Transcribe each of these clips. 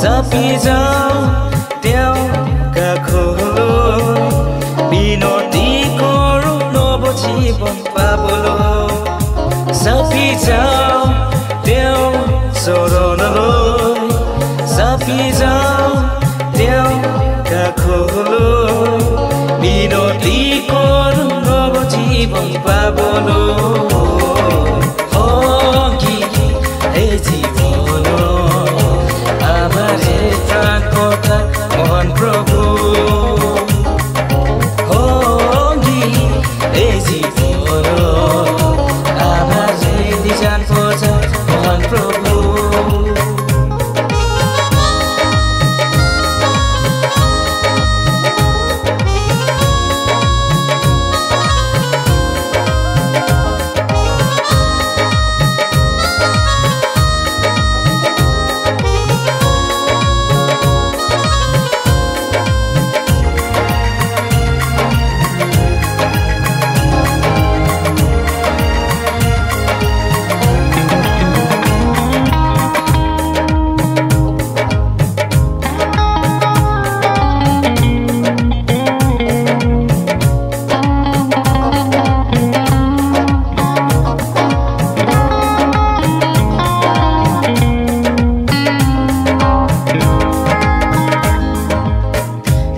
চাপি যাওঁ তেওঁ কাষলৈ বিনতি কৰোঁ নৱ জীৱন পাবলৈ চাপি যাওঁ তেওঁ চৰণলৈ চাপি যাওঁ তেওঁ কাষলৈ বিনতি কৰোঁ নৱ জীৱন পাবলৈ সংগী এই জীৱন আমাৰে প্ৰাণ কথা মহান প্ৰভু সংগী এই জীৱন আমাৰে নিজান পূজা মহান প্ৰভু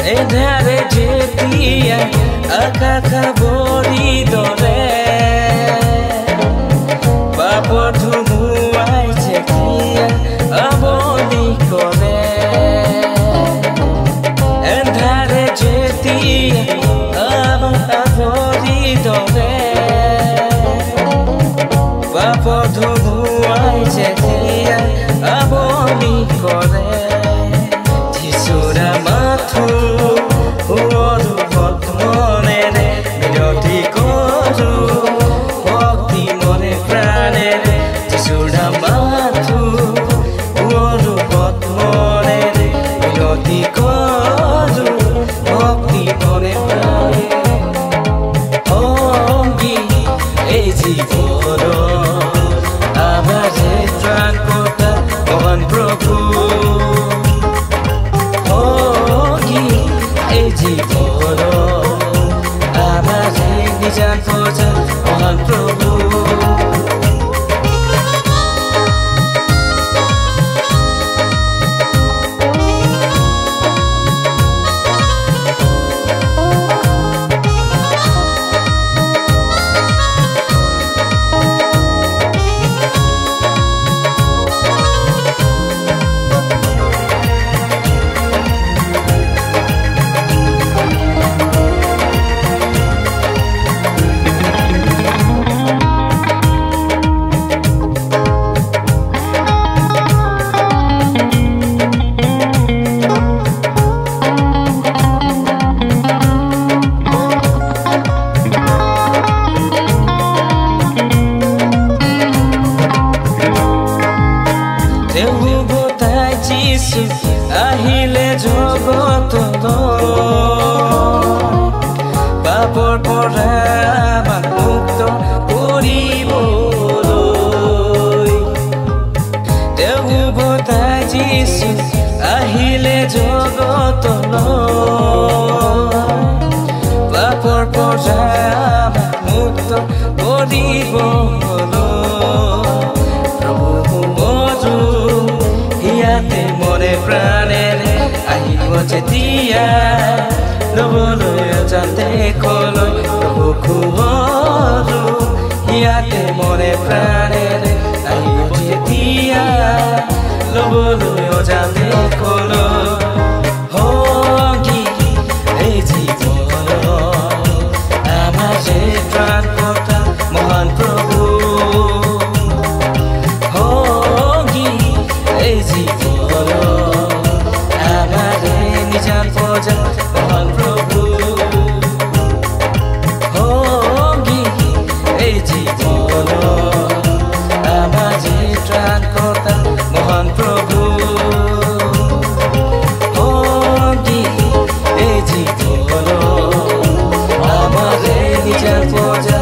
এধাৰে যেতিয়া আকাশ ভৰি দৰে পাপৰ ধুমুৱাই যেতিয়া আৱলি কৰে এধাৰে যেতিয়া আকাশ ভৰি দৰে পাপৰ ধুমুৱাই যেতিয়া আৱলি কৰে যিচুৰা মাথো বিনতি কৰোঁ ভক্তি মনে প্ৰাণেৰে যিচুৰা মাথো মনেৰে বিনতি কৰোঁ ভক্তি মনে প্ৰাণেৰে সংগী এই জীৱন আমাৰে প্ৰাণ কথা মহান প্ৰভু এই জীৱন আমাৰে নিজান পূজা মহান প্ৰভু যিশু আহিলে জগতলৈ পাপৰ পৰা আমাক মুক্ত কৰিবলৈ তেওঁ উভতাই যিশু আহিলে জগতলৈ পাপৰ পৰা আমাক মুক্ত কৰিবলৈ মনে প্ৰাণেৰে আহিব যেতিয়া ল'বলৈ যাতে কলৈ প্ৰভু খুবৰো ইয়াতে মনে প্ৰাণেৰে আহিব যেতিয়া ল'বলৈ যাতে কলৈ সংগী এই জীৱন আমাৰে প্ৰাণ কথা মহান প্ৰভু সংগী এই জীৱন আমাৰে নিজান পূজা মহান প্ৰভু সংগী এই জীৱন আমাৰে ত্ৰাণ কৰ্তা মহান প্ৰভু সংগী এই জীৱন আমাৰে নিজান পূজা